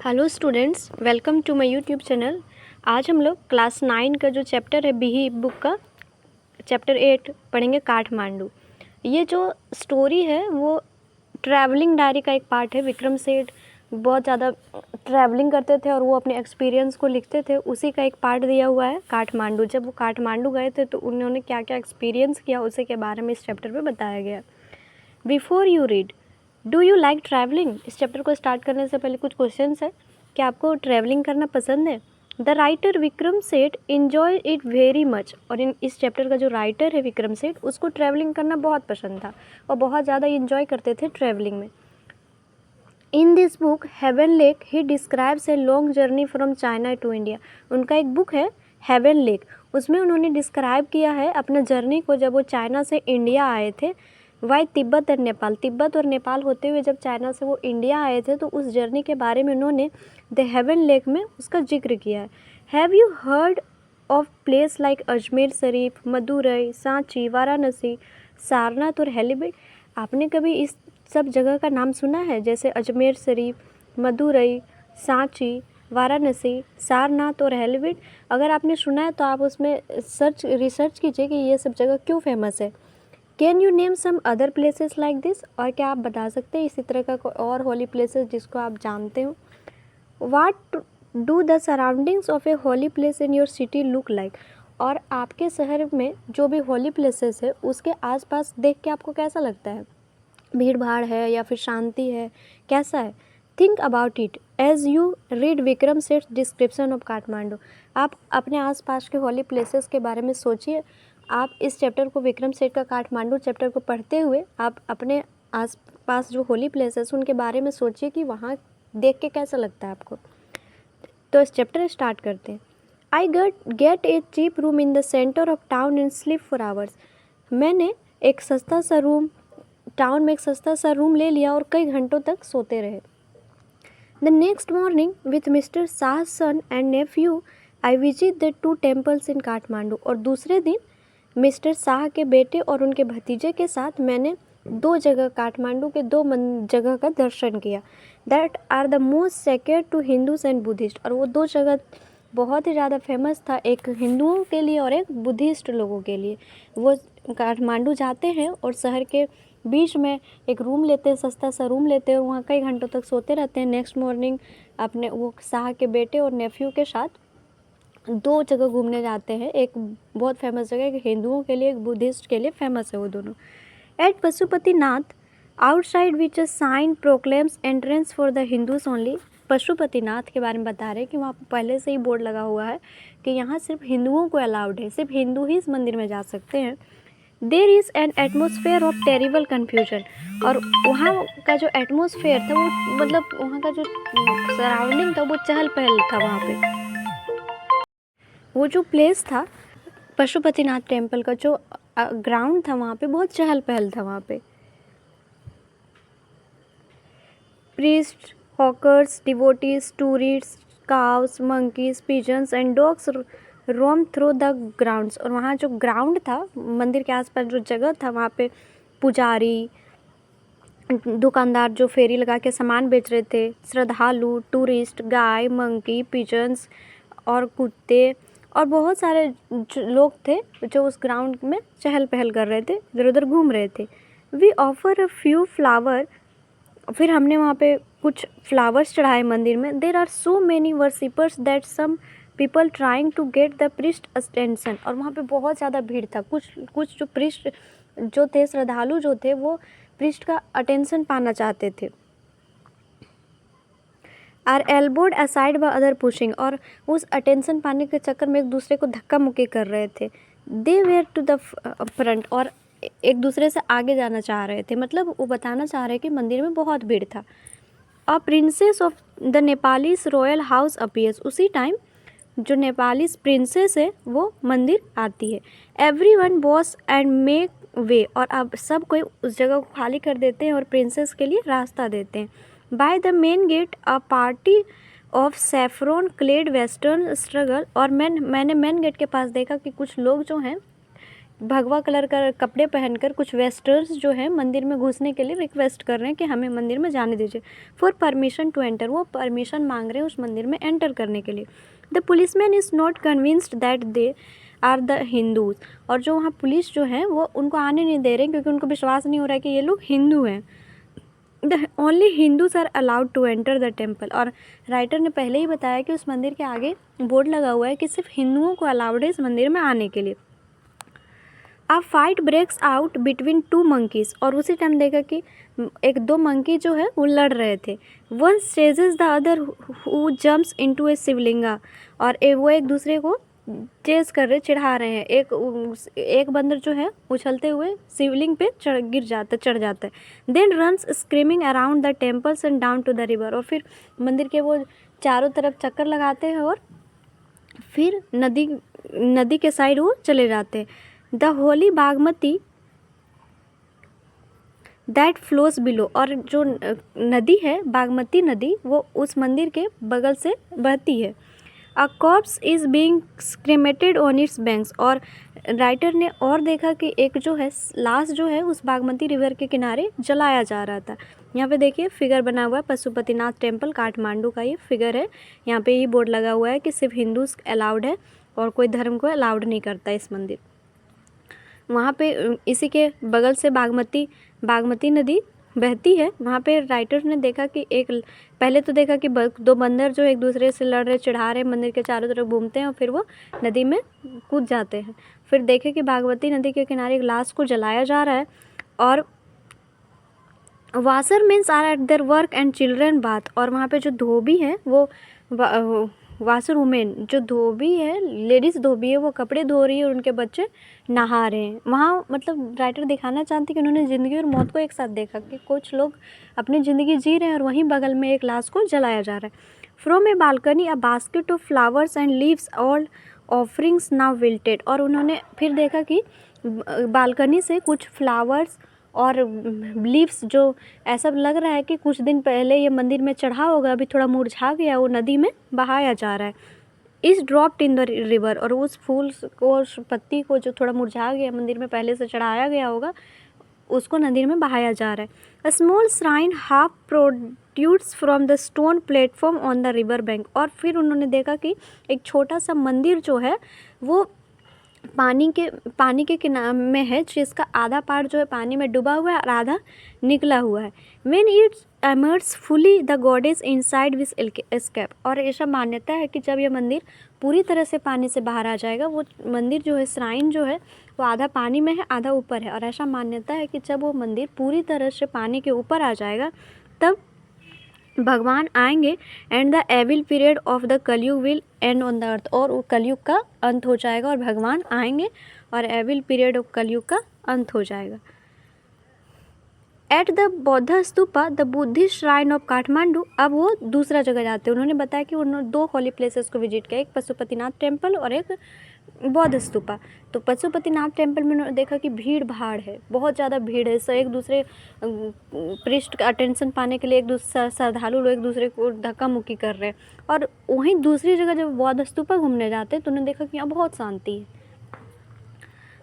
Hello students, welcome to my YouTube channel. आज हम लोग क्लास 9 का जो चैप्टर है बिही बुक का चैप्टर 8 पढ़ेंगे, काठमांडू। ये जो स्टोरी है वो ट्रैवलिंग डायरी का एक पार्ट है। विक्रम सेठ बहुत ज़्यादा ट्रैवलिंग करते थे और वो अपने एक्सपीरियंस को लिखते थे, उसी का एक पार्ट दिया हुआ है काठमांडू। जब वो काठमांडू गए थे तो उन्होंने क्या क्या एक्सपीरियंस किया उसी के बारे में इस चैप्टर में बताया गया। Before you read, do you like travelling? इस चैप्टर को स्टार्ट करने से पहले कुछ क्वेश्चंस है कि आपको ट्रैवलिंग करना पसंद है। The writer Vikram Seth enjoy it very much. और इस चैप्टर का जो राइटर है विक्रम सेठ, उसको ट्रैवलिंग करना बहुत पसंद था और बहुत ज़्यादा इन्जॉय करते थे ट्रैवलिंग में। In this book heaven lake he describes a long journey from China to India. उनका एक बुक है हेवन लेक, उसमें उन्होंने डिस्क्राइब किया है अपना जर्नी को जब वो चाइना से इंडिया आए थे। वाई तिब्बत और नेपाल, तिब्बत और नेपाल होते हुए जब चाइना से वो इंडिया आए थे तो उस जर्नी के बारे में उन्होंने द हेवन लेक में उसका जिक्र किया है। Have you heard of place like Ajmer Sharif, Madurai, Sanchi, Varanasi, Sarnath और हेलीबीड? आपने कभी इस सब जगह का नाम सुना है, जैसे अजमेर शरीफ, मदुरई, सांची, वाराणसी, सारनाथ और हेलीबीड? अगर आपने सुना है तो आप उसमें रिसर्च कीजिए कि ये सब जगह क्यों फेमस है। Can you name some other places like this? और क्या आप बता सकते हैं इसी तरह का कोई और होली प्लेसेस जिसको आप जानते हो? What do the surroundings of A holy place in your city look like? और आपके शहर में जो भी होली प्लेसेस है उसके आसपास देख के आपको कैसा लगता है? भीड़ भाड़ है या फिर शांति है, कैसा है? Think about it as you read Vikram Seth description of Kathmandu. आप अपने आसपास के होली प्लेसेस के बारे में सोचिए। आप इस चैप्टर को, विक्रम सेठ का काठमांडू चैप्टर को पढ़ते हुए आप अपने आसपास जो होली प्लेसेस उनके बारे में सोचिए कि वहाँ देख के कैसा लगता है आपको। तो इस चैप्टर स्टार्ट करते हैं। I get a cheap room in the centre of town and sleep for hours. मैंने एक सस्ता सा रूम, टाउन में एक सस्ता सा रूम ले लिया और कई घंटों तक सोते रहे। The next morning with Mr Shah son and nephew I visit the 2 temples in Kathmandu. और दूसरे दिन मिस्टर शाह के बेटे और उनके भतीजे के साथ मैंने 2 जगह, काठमांडू के 2 जगह का दर्शन किया। That are the most sacred to Hindus and Buddhist. और वो 2 जगह बहुत ही ज़्यादा फेमस था, एक हिंदुओं के लिए और एक बुद्धिस्ट लोगों के लिए। वो काठमांडू जाते हैं और शहर के बीच में एक रूम लेते हैं, सस्ता सा रूम लेते हैं और वहाँ कई घंटों तक सोते रहते हैं। नेक्स्ट मॉर्निंग अपने वो शाह के बेटे और नेफ्यू के साथ 2 जगह घूमने जाते हैं। एक बहुत फेमस जगह, एक हिंदुओं के लिए, एक बुद्धिस्ट के लिए फेमस है वो दोनों। At Pashupatinath outside which a sign proclaims entrance for the Hindus only. Pashupatinath के बारे में बता रहे हैं कि वहाँ पहले से ही बोर्ड लगा हुआ है कि यहाँ सिर्फ हिंदुओं को अलाउड है, सिर्फ हिंदू ही इस मंदिर में जा सकते हैं। There is an atmosphere of terrible confusion. और वहाँ का जो एटमोसफेयर था वो, मतलब वहाँ का जो सराउंडिंग था वो चहल पहल था। वहाँ पे वो जो प्लेस था पशुपतिनाथ टेम्पल का, जो ग्राउंड था वहाँ पे बहुत चहल पहल था। वहाँ पे priest, hawkers, devotees, tourist, cows, monkeys, pigeons and dogs roam through the grounds. और वहाँ जो ग्राउंड था, मंदिर के आसपास जो जगह था, वहाँ पे पुजारी, दुकानदार जो फेरी लगा के सामान बेच रहे थे, श्रद्धालु, टूरिस्ट, गाय, मंकी, पिजन्स और कुत्ते और बहुत सारे लोग थे जो उस ग्राउंड में चहल पहल कर रहे थे, इधर उधर घूम रहे थे। We offer a few flower. फिर हमने वहाँ पे कुछ फ्लावर्स चढ़ाए मंदिर में। There are so many worshippers that some people trying to get the priest attention. और वहाँ पे बहुत ज़्यादा भीड़ था। कुछ जो प्रिस्ट जो थे, श्रद्धालु जो थे, वो प्रिस्ट का अटेंशन पाना चाहते थे। आर एल्बोड असाइड व अदर पुशिंग। और उस अटेंशन पाने के चक्कर में एक दूसरे को धक्का मुक्की कर रहे थे। दे वेयर टू द फ्रंट। और एक दूसरे से आगे जाना चाह रहे थे, मतलब वो बताना चाह रहे कि मंदिर में बहुत भीड़ था। A princess of the Nepalese royal house appears. उसी टाइम जो नेपाली प्रिंसेस है वो मंदिर आती है। Every one boss and make way. और अब सब कोई उस जगह को खाली कर देते हैं और प्रिंसेस के लिए रास्ता देते हैं। By the main gate a party of saffron clad western struggle. और मैंने मेन गेट के पास देखा कि कुछ लोग जो हैं भगवा कलर का कपड़े पहनकर कुछ वेस्टर्स जो है मंदिर में घुसने के लिए रिक्वेस्ट कर रहे हैं कि हमें मंदिर में जाने दीजिए। फॉर परमिशन टू एंटर, वो परमिशन मांग रहे हैं उस मंदिर में एंटर करने के लिए। The policeman is not convinced that they are the Hindus, और जो वहाँ पुलिस जो है वो उनको आने नहीं दे रहे क्योंकि उनको विश्वास नहीं हो रहा है कि ये लोग हिंदू हैं। The only Hindus are allowed to enter the temple, और राइटर ने पहले ही बताया कि उस मंदिर के आगे बोर्ड लगा हुआ है कि सिर्फ हिंदुओं को अलाउड है इस मंदिर में आने के लिए। A fight breaks out between two monkeys, और उसी टाइम देखा कि एक दो मंकी जो है वो लड़ रहे थे। One chases the other who jumps into a Shivalinga, और वो एक दूसरे को चेस कर रहे, चिढ़ा रहे हैं। एक बंदर जो है उछलते हुए शिवलिंग पे चढ़ जाता है। Then runs screaming around the temples and down to the river, और फिर मंदिर के वो चारों तरफ चक्कर लगाते हैं और फिर नदी के साइड वो चले जाते हैं। The Holi Bagmati that flows below, और जो नदी है बागमती नदी वो उस मंदिर के बगल से बहती है। A corpse is being cremated on its banks, और राइटर ने और देखा कि एक जो है लाश जो है उस बागमती रिवर के किनारे जलाया जा रहा था। यहाँ पे देखिए फिगर बना हुआ है, पशुपतिनाथ टेम्पल काठमांडू का ये फिगर है। यहाँ पे ये बोर्ड लगा हुआ है कि सिर्फ हिंदूज अलाउड है और कोई धर्म को अलाउड नहीं करता इस मंदिर। वहाँ पे इसी के बगल से बागमती नदी बहती है। वहाँ पे राइटर ने देखा कि पहले तो देखा कि दो बंदर जो एक दूसरे से लड़ रहे, चिढ़ा रहे, मंदिर के चारों तरफ घूमते हैं और फिर वो नदी में कूद जाते हैं। फिर देखे कि बागमती नदी के किनारे एक लाश को जलाया जा रहा है, और washermens are at their work and children bath, और वहाँ पे जो धोबी है वो वाशर वुमेन जो धोबी है, लेडीज़ धोबी है, वो कपड़े धो रही है और उनके बच्चे नहा रहे हैं। वहाँ मतलब राइटर दिखाना चाहती कि उन्होंने ज़िंदगी और मौत को एक साथ देखा कि कुछ लोग अपनी ज़िंदगी जी रहे हैं और वहीं बगल में एक लाश को जलाया जा रहा है। From A balcony a basket of flowers and leaves all offerings now wilted, और उन्होंने फिर देखा कि बालकनी से कुछ फ्लावर्स और लीव्स जो ऐसा लग रहा है कि कुछ दिन पहले ये मंदिर में चढ़ा होगा, अभी थोड़ा मुरझा गया, वो नदी में बहाया जा रहा है। इस ड्रॉप्ड इन द रिवर, और उस फूल को, उस पत्ती को जो थोड़ा मुरझा गया मंदिर में पहले से चढ़ाया गया होगा, उसको नदी में बहाया जा रहा है। A small shrine half produce from the stone platform on the river bank, और फिर उन्होंने देखा कि एक छोटा सा मंदिर जो है वो पानी के किनारे में है, जिसका आधा पार्ट जो है पानी में डूबा हुआ है और आधा निकला हुआ है। When it emerges fully the goddess inside will escape, और ऐसा मान्यता है कि जब ये मंदिर पूरी तरह से पानी से बाहर आ जाएगा, वो मंदिर जो है श्राइन जो है वो आधा पानी में है आधा ऊपर है, और ऐसा मान्यता है कि जब वो मंदिर पूरी तरह से पानी के ऊपर आ जाएगा तब भगवान आएंगे and the evil period of the Kaliyuga will end on the earth, और वो कलयुग का अंत हो जाएगा और भगवान आएंगे और एविल पीरियड ऑफ कलयुग का अंत हो जाएगा। एट द बौद्ध stupa the Buddhist shrine of Kathmandu, अब वो दूसरा जगह जाते हैं। उन्होंने बताया कि उन्होंने दो होली प्लेसेस को विजिट किया, एक पशुपतिनाथ टेम्पल और एक बौद्ध स्तूपा। तो पशुपतिनाथ टेम्पल में उन्होंने देखा कि भीड़ भाड़ है, बहुत ज़्यादा भीड़ है, सब एक दूसरे पृष्ठ का अटेंशन पाने के लिए एक दूसरे श्रद्धालु लोग एक दूसरे को धक्का मुक्की कर रहे हैं। और वहीं दूसरी जगह जब बौद्ध स्तूपा घूमने जाते हैं तो उन्होंने देखा कि यहाँ बहुत शांति है।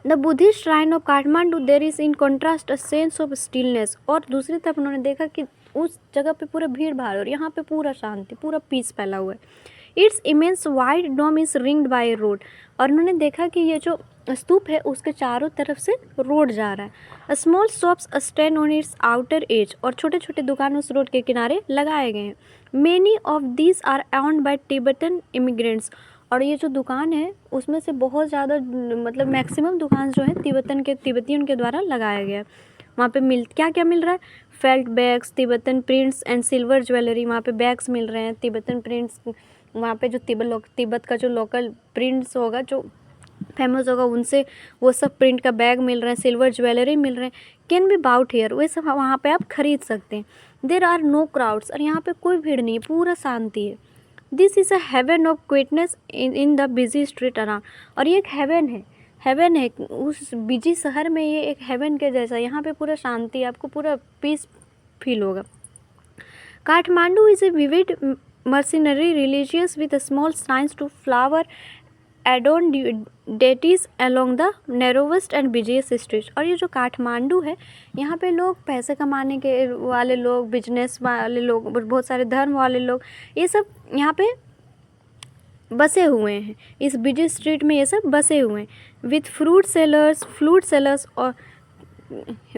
The Buddhist shrine of Kathmandu there is in contrast a sense of stillness, और दूसरी तरफ उन्होंने देखा कि उस जगह पे पूरा भीड़ भाड़ और यहाँ पे पूरा शांति, पूरा पीस फैला हुआ है। Its immense wide dome is ringed by a road, और उन्होंने देखा कि ये जो स्तूप है उसके चारों तरफ से रोड जा रहा है। A small shops stand on it's outer as, और छोटे छोटे दुकान उस रोड के किनारे लगाए गए हैं। Many of these are owned by Tibetan immigrants, और ये जो दुकान है उसमें से बहुत ज़्यादा मतलब मैक्सिमम दुकान जो है तिब्बतियों के द्वारा लगाया गया है। वहाँ पे क्या क्या मिल रहा है? Felt bags, Tibetan prints and silver jewellery, वहाँ पे बैग्स मिल रहे हैं, तिब्बतन प्रिंट्स, वहाँ पे जो तिब्बत का जो लोकल प्रिंट्स होगा जो फेमस होगा उनसे वो सब प्रिंट का बैग मिल रहा है, सिल्वर ज्वेलरी मिल रहे हैं। कैन बी बाउट हियर, वे सब वहाँ पे आप खरीद सकते हैं। देर आर नो क्राउड्स, और यहाँ पे कोई भीड़ नहीं है, पूरा शांति है। This is a haven of quietness in the busy street around, और ये एक हेवन है उस बिजी शहर में, ये एक हेवन के जैसा, यहाँ पे पूरा शांति, आपको पूरा पीस फील होगा। Kathmandu is a vivid mercenary religious with a small shrines to flower adorned deities along the narrowest and busiest street. और ये जो काठमांडू है, यहाँ पे लोग पैसे कमाने के वाले लोग, बिजनेस वाले लोग, बहुत सारे धर्म वाले लोग, ये सब यहाँ पे बसे हुए हैं। इस बिजी स्ट्रीट में ये सब बसे हुए हैं विथ फ्रूट सेलर्स और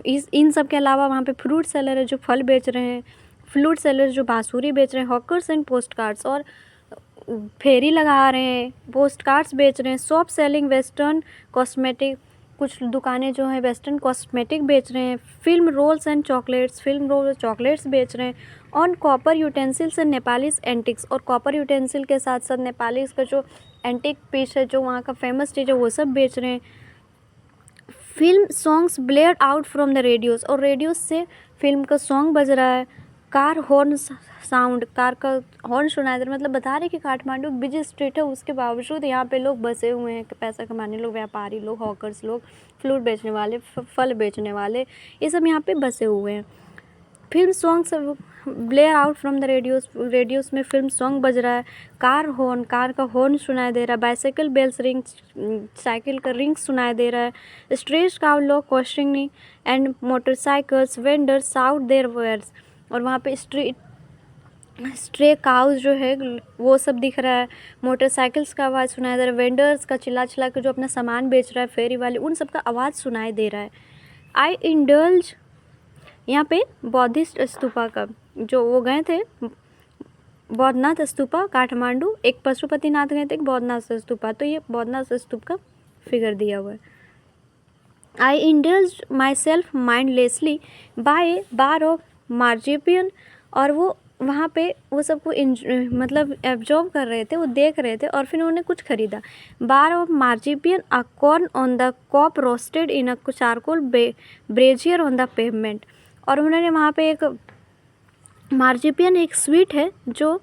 इन सब के अलावा वहाँ पे फ्रूट सेलर है जो फल बेच रहे हैं, फ्लूट सेलर्स जो बांसुरी बेच रहे हैं, हॉकर्स एंड पोस्ट कार्ड्स और फेरी लगा रहे हैं, पोस्ट कार्ड्स बेच रहे हैं, शॉप सेलिंग वेस्टर्न कॉस्मेटिक, कुछ दुकानें जो हैं वेस्टर्न कॉस्मेटिक बेच रहे हैं, film rolls and chocolates, film roll chocolates बेच रहे हैं, on copper utensils and Nepalese antiques. और कॉपर यूटेंसिल के साथ साथ नेपालीज का जो एंटिक पीस है, जो वहाँ का फेमस चीज़ है, वो सब बेच रहे हैं। Film songs Blair out from the radios, और रेडियोज़ से फिल्म का सॉन्ग बज रहा है। कार हॉर्न साउंड, कार का हॉर्न सुनाई दे रहा है। मतलब बता रहे कि काठमांडू बिजी स्ट्रीट है, उसके बावजूद यहाँ पे लोग बसे हुए हैं, पैसा कमाने लोग, व्यापारी लोग, हॉकर्स लोग, फ्लूट बेचने वाले, फल बेचने वाले, ये सब यहाँ पे बसे हुए हैं। Film songs Blair out from the radios में फिल्म सॉन्ग बज रहा है। कार का हॉर्न सुनाई दे रहा है। बाइसाइकिल बेल्स रिंग, साइकिल का रिंग सुनाई दे रहा है। स्ट्रेस काउ लोग questioning and motorcycles vendors out their words, और वहाँ पे स्ट्रे काउज जो है वो सब दिख रहा है। मोटरसाइकिल्स का आवाज़ सुनाई दे रहा है। वेंडर्स का चिल्ला चिल्ला के जो अपना सामान बेच रहा है, फेरी वाले, उन सब का आवाज़ सुनाई दे रहा है। आई इंडल्ज, यहाँ पे बौद्धिस्ट स्तूपा का जो वो गए थे, बौद्धनाथ स्तूपा काठमांडू, एक पशुपतिनाथ गए थे, एक बौद्धनाथ स्तूपा, तो ये बौद्धनाथ स्तूप का फिगर दिया हुआ है। I indulge myself mindlessly by bar of marzipan, और वो वहाँ पे वो सबको मतलब एब्जॉर्व कर रहे थे, वो देख रहे थे, और फिर उन्होंने कुछ खरीदा। Bar of marzipan, a corn on the cob roasted in a charcoal brazier on the pavement, और उन्होंने वहाँ पे एक मार्जिपियन, एक स्वीट है जो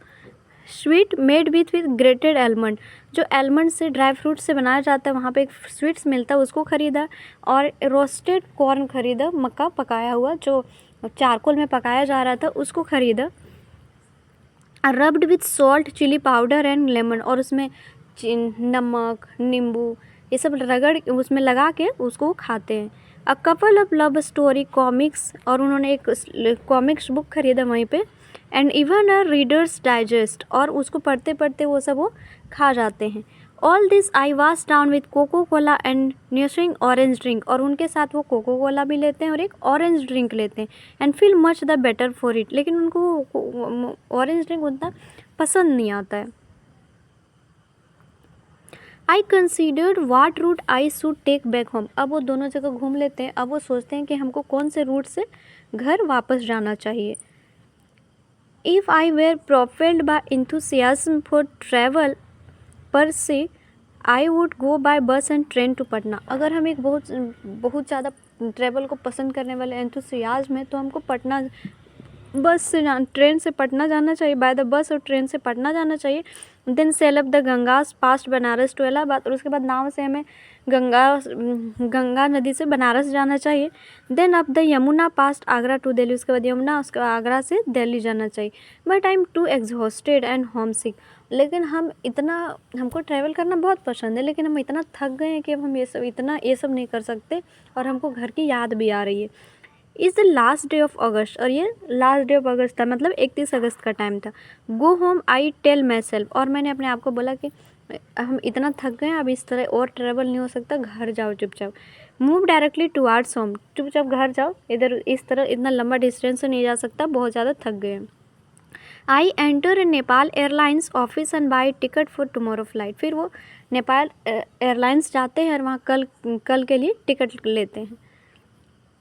sweet made with grated almond, जो आलमंड से, ड्राई फ्रूट से बनाया जाता है, वहाँ पे एक स्वीट्स मिलता है, उसको ख़रीदा। और रोस्टेड कॉर्न ख़रीदा, मक्का पकाया हुआ जो चारकोल में पकाया जा रहा था, उसको ख़रीदा। Rubbed with salt, chilli powder and lemon, और उसमें नमक, नींबू, ये सब रगड़ उसमें लगा के उसको खाते हैं। A couple of love story comics, और उन्होंने एक कॉमिक्स बुक खरीदा वहीं पे। And even a readers digest, और उसको पढ़ते पढ़ते वो सब वो खा जाते हैं। All this I washed down with Coca Cola and nauseating orange drink, और उनके साथ वो कोको कोला भी लेते हैं और एक ऑरेंज ड्रिंक लेते हैं। And feel much the better for it, लेकिन उनको ऑरेंज ड्रिंक उतना पसंद नहीं आता है। I considered what route I should take back home, अब वो दोनों जगह घूम लेते हैं। अब वो सोचते हैं कि हमको कौन से रूट से घर वापस जाना चाहिए। If I were propelled by enthusiasm for travel per se, I would go by bus and train to Patna. अगर हम एक बहुत ज़्यादा ट्रैवल को पसंद करने वाले एंथुसियाज्म है, तो हमको पटना ट्रेन से पटना जाना चाहिए, बाय द बस और ट्रेन से पटना जाना चाहिए। Then sail up the Ganges past Banaras to Allahabad, और उसके बाद नाव से हमें गंगा नदी से बनारस जाना चाहिए। Then up the Yamuna past Agra to Delhi, उसके बाद यमुना, उसके आगरा से दिल्ली जाना चाहिए। But I am too exhausted and homesick, लेकिन हमको ट्रैवल करना बहुत पसंद है, लेकिन हम इतना थक गए हैं कि अब हम ये सब नहीं कर सकते, और हमको घर की याद भी आ रही है। Is the last day of अगस्त, और ये लास्ट डे ऑफ अगस्त था, मतलब 31 अगस्त का टाइम था। Go home I tell myself, और मैंने अपने आप को बोला कि हम इतना थक गए हैं, अब इस तरह और ट्रैवल नहीं हो सकता, घर जाओ चुपचाप। मूव डायरेक्टली टुवार्ड्स होम, चुपचाप घर जाओ, इधर इस तरह इतना लंबा डिस्टेंस से नहीं जा सकता, बहुत ज़्यादा थक गए हैं। I enter Nepal airlines office and by ticket for tomorrow flight, फिर वो नेपाल एयरलाइंस जाते हैं और वहाँ कल के लिए टिकट लेते हैं।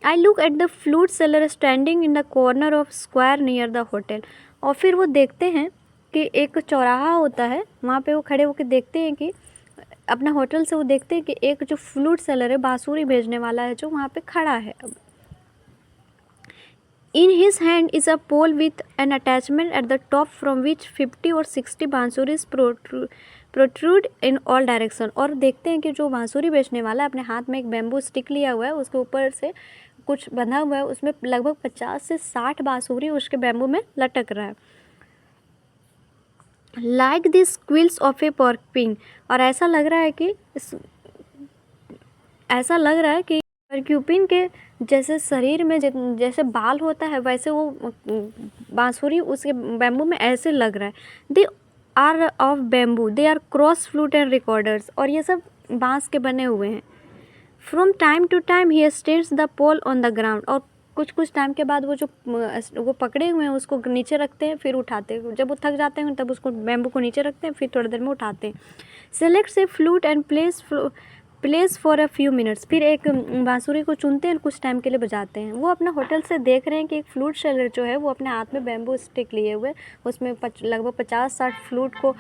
I look at the flute seller standing in the corner of square near the hotel, और फिर वो देखते हैं कि एक चौराहा होता है, वहाँ पे वो खड़े होकर देखते हैं कि अपना होटल से वो देखते हैं कि एक जो फ्लूट सेलर है, बांसुरी भेजने वाला है, जो वहाँ पे खड़ा है। In his hand is a pole with an attachment at the top from which 50 or 60 बांसुरीज प्रोट्रूड इन ऑल डायरेक्शन, और देखते हैं कि जो बांसुरी बेचने वाला है अपने हाथ में एक बैम्बू स्टिक लिया हुआ है, उसके ऊपर से कुछ बंधा हुआ है, उसमें लगभग 50 से 60 बांसुरी उसके बैम्बू में लटक रहा है। लाइक दिस क्विल्स ऑफ ए पर्क्यूपिन। और ऐसा लग रहा है कि पर्क्यूपिन के जैसे शरीर में जैसे बाल होता है वैसे वो बांसुरी उसके बैम्बू में ऐसे लग रहा है। They are of bamboo, they are cross flute and recorders. और ये सब बांस के बने हुए हैं। From time to time he states the pole on the ground. और कुछ टाइम के बाद वो पकड़े हुए हैं उसको नीचे रखते हैं फिर उठाते हैं। जब वो थक जाते हैं तब उसको बैम्बू को नीचे रखते हैं फिर थोड़ी देर में उठाते हैं। Selects a flute and place for a few minutes. फिर एक बांसुरी को चुनते हैं और कुछ टाइम के लिए बजाते हैं। वो अपना होटल से देख रहे हैं कि एक फ्लूट सेलर जो है वो अपने हाथ में बैम्बू स्टिक लिए हुए उसमें लगभग 50-60 फ्लूट को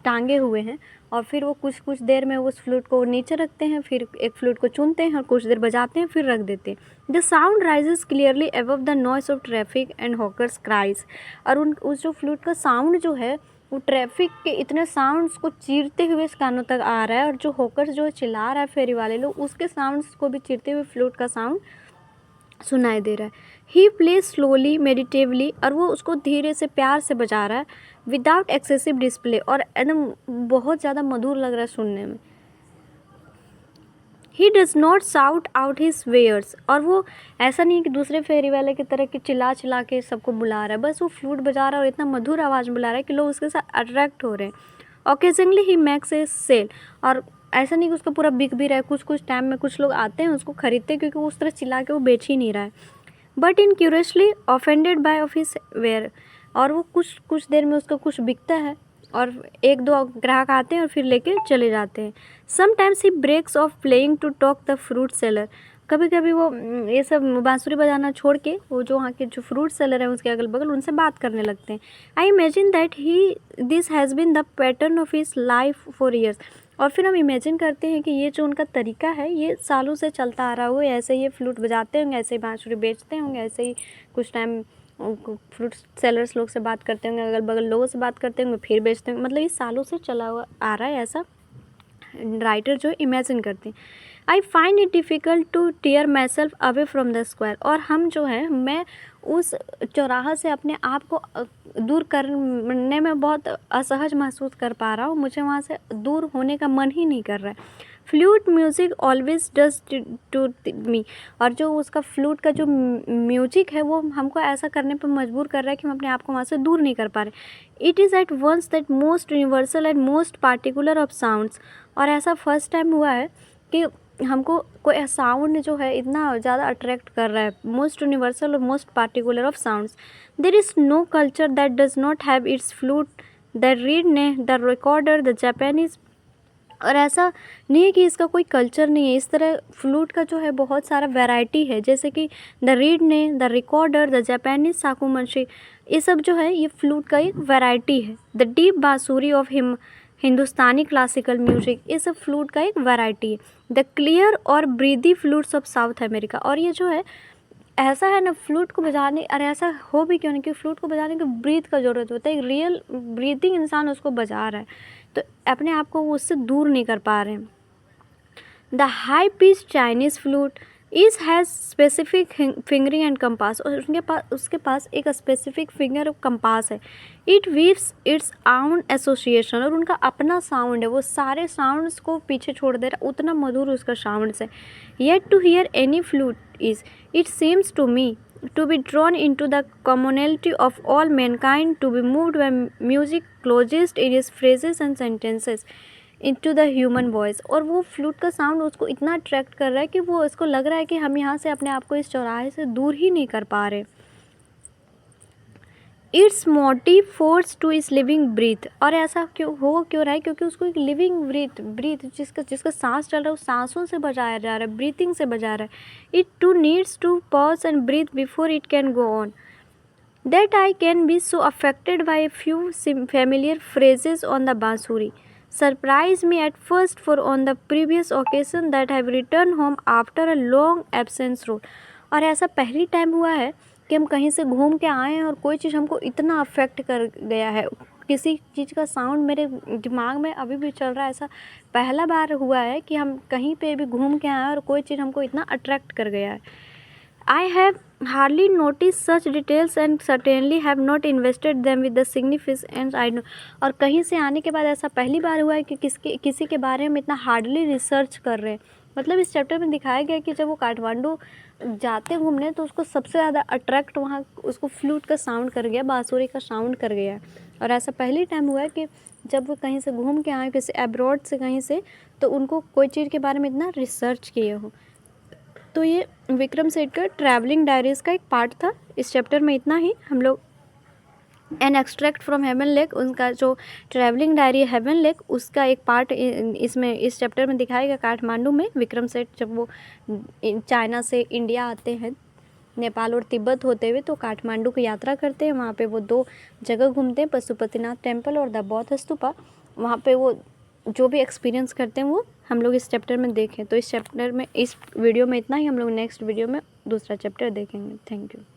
टांगे हुए हैं। और फिर वो कुछ देर में उस फ्लूट को नीचे रखते हैं फिर एक फ्लूट को चुनते हैं और कुछ देर बजाते हैं फिर रख देते हैं। The sound rises clearly above the noise of traffic and hawkers cries. और उस जो फ्लूट का साउंड जो है वो ट्रैफिक के इतने साउंड्स को चीरते हुए इस कानों तक आ रहा है। और जो हॉकर्स जो चिल्ला रहा है फेरी वाले लोग उसके साउंड्स को भी चीरते हुए फ्लूट का साउंड सुनाई दे रहा है। He plays slowly meditatively. और वो उसको धीरे से प्यार से बजा रहा है विदाउट एक्सेसिव डिस्प्ले। और एकदम बहुत ज़्यादा मधुर लग रहा है सुनने में। He does not shout out his wares. और वो ऐसा नहीं कि दूसरे फेरी वाले की तरह कि चिल्ला के सबको बुला रहा है। बस वो फ्लूट बजा रहा है और इतना मधुर आवाज़ में बुला रहा है कि लोग उसके साथ अट्रैक्ट हो रहे हैं। Occasionally he makes a sale. और ऐसा नहीं कि उसका पूरा बिक भी रहा है। कुछ टाइम में कुछ लोग आते हैं उसको खरीदते हैं क्योंकि वो उस तरह चिल्ला के वो बेच ही नहीं रहा है। But in curiously offended by of his ware. और वो कुछ देर में उसका कुछ बिकता है और 1-2 ग्राहक आते हैं और फिर लेके चले जाते हैं। Sometimes he breaks off playing to talk the fruit seller. कभी कभी वो ये सब बांसुरी बजाना छोड़ के वो जो वहाँ के जो फ्रूट सेलर हैं उसके अगल बगल उनसे बात करने लगते हैं। I imagine that this has been the pattern of his life for years. और फिर हम इमेजिन करते हैं कि ये जो उनका तरीका है ये सालों से चलता आ रहा हो। ऐसे ही फ्लूट बजाते होंगे, ऐसे ही बांसुरी बेचते होंगे, ऐसे ही कुछ टाइम फ्रूट सेलर्स लोग से बात करते होंगे, अगल बगल लोगों से बात करते होंगे, फिर बेचते होंगे। मतलब ये सालों से चला हुआ आ रहा है, ऐसा राइटर जो इमेजिन करते हैं। I find it difficult to tear myself away from the square. और हम जो है मैं उस चौराहा से अपने आप को दूर करने में बहुत असहज महसूस कर पा रहा हूँ। मुझे वहाँ से दूर होने का मन ही नहीं कर रहा है। Flute music always does to me. और जो उसका फ्लूट का जो म्यूजिक है वो हमको ऐसा करने पर मजबूर कर रहा है कि हम अपने आप को वहाँ से दूर नहीं कर पा रहे। It is at once that most universal and most particular of sounds. और ऐसा फर्स्ट टाइम हुआ है कि हमको कोई साउंड जो है इतना ज़्यादा अट्रैक्ट कर रहा है। मोस्ट यूनिवर्सल और most particular of sounds. There is no culture that does not have its flute, the reed ने, द रिकॉर्डर, द जापानीज़। और ऐसा नहीं है कि इसका कोई कल्चर नहीं है। इस तरह फ्लूट का जो है बहुत सारा वैरायटी है, जैसे कि द रीड ने, द रिकॉर्डर, द जापानीज साकुमनशी। ये सब जो है ये फ्लूट का एक वैरायटी है। द डीप बांसुरी ऑफ हिंदुस्तानी क्लासिकल म्यूजिक, ये सब फ्लूट का एक वैरायटी है। द क्लियर और ब्रीदी फ्लूट्स ऑफ साउथ अमेरिका। और ये जो है ऐसा है ना फ्लूट को बजाने, अरे ऐसा हो भी क्यों नहीं, क्योंकि फ्लूट को बजाने की ब्रीथ का ज़रूरत होता है। एक रियल ब्रीथिंग इंसान उसको बजा रहा है तो अपने आप को वो उससे दूर नहीं कर पा रहे हैं। The high pitch Chinese flute is has specific fingering and compass. और उसके पास एक स्पेसिफिक फिंगर और कंपास है। इट वीव्स इट्स आउन एसोसिएशन। और उनका अपना साउंड है, वो सारे साउंड्स को पीछे छोड़ दे रहा, उतना मधुर उसका साउंड है। Yet to hear any flute is it seems to me to be drawn into the commonality of all mankind, to be moved by music closest in its phrases and sentences into the human voice। और वो flute का sound उसको इतना attract कर रहा है कि वो उसको लग रहा है कि हम यहाँ से अपने आप को इस चौराहे से दूर ही नहीं कर पा रहे। इट्स मोटिव फोर्स टू इस लिविंग ब्रीथ। और ऐसा क्यों रहा है, क्योंकि उसको एक लिविंग ब्रीथ जिसका सांस चल रहा है उस सांसों से बजाया जा रहा है, ब्रीथिंग से बजा रहा है। It too needs to pause and breathe before it can go on. That I can be so affected by a few familiar phrases on the bansuri surprised me at first, for on the previous occasion that I have returned home after a long absence road। और ऐसा पहली time हुआ है कि हम कहीं से घूम के आए हैं और कोई चीज़ हमको इतना अफेक्ट कर गया है, किसी चीज़ का साउंड मेरे दिमाग में अभी भी चल रहा है। ऐसा पहला बार हुआ है कि हम कहीं पे भी घूम के आए हैं और कोई चीज़ हमको इतना अट्रैक्ट कर गया है। I have hardly notice such details and certainly have not invested them with the significance I know. और कहीं से आने के बाद ऐसा पहली बार हुआ है कि किसी के बारे में इतना हार्डली रिसर्च कर रहे हैं। मतलब इस चैप्टर में दिखाया गया है कि जब वो काठमांडू जाते घूमने तो उसको सबसे ज़्यादा अट्रैक्ट वहाँ उसको फ्लूट का साउंड कर गया, बांसुरी का साउंड कर गया। और ऐसा पहली टाइम हुआ है कि जब वो कहीं से घूम के आए, किसी अब्रॉड से कहीं से, तो उनको कोई चीज़ के बारे में इतना रिसर्च किए हो। तो ये विक्रम सेठ का ट्रैवलिंग डायरीज़ का एक पार्ट था। इस चैप्टर में इतना ही। हम लोग an extract from heaven lake, उनका जो ट्रैवलिंग डायरी हेवन लेक, उसका एक पार्ट इसमें इस चैप्टर में दिखाएगा। काठमांडू में विक्रम सेठ जब वो चाइना से इंडिया आते हैं, नेपाल और तिब्बत होते हुए, तो काठमांडू की यात्रा करते हैं। वहाँ पे वो 2 जगह घूमते हैं, पशुपतिनाथ टेम्पल और द बौद्ध स्तूपा। वहाँ पे वो जो भी एक्सपीरियंस करते हैं वो हम लोग इस चैप्टर में देखें। तो इस चैप्टर में, इस वीडियो में इतना ही। हम लोग नेक्स्ट वीडियो में दूसरा चैप्टर देखेंगे। Thank you.